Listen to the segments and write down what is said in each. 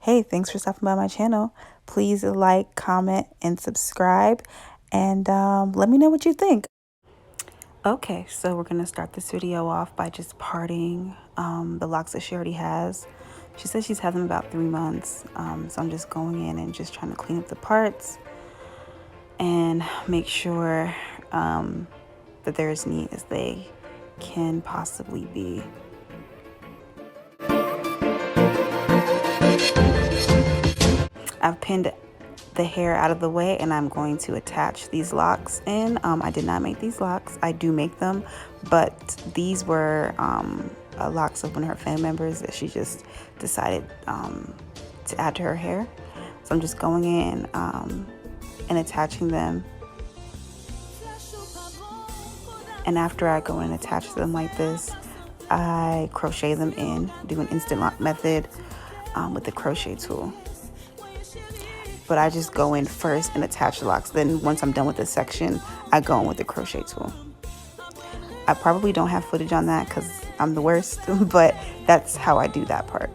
hey, thanks for stopping by my channel. Please like, comment, and subscribe, and let me know what you think. Okay, so we're gonna start this video off by just parting the locks that she already has. She says she's had them about 3 months, so I'm just going in and just trying to clean up the parts and make sure that they're as neat as they can possibly be. I've pinned the hair out of the way and I'm going to attach these locks in. I did not make these locks. I do make them, but these were locks of one of her family members that she just decided to add to her hair. So I'm just going in and attaching them. And after I go in and attach them like this, I crochet them in, do an instant lock method with the crochet tool. But I just go in first and attach the locks. Then once I'm done with this section, I go in with the crochet tool. I probably don't have footage on that because I'm the worst, but that's how I do that part.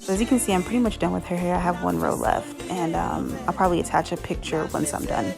As you can see, I'm pretty much done with her hair. I have one row left, and I'll probably attach a picture once I'm done.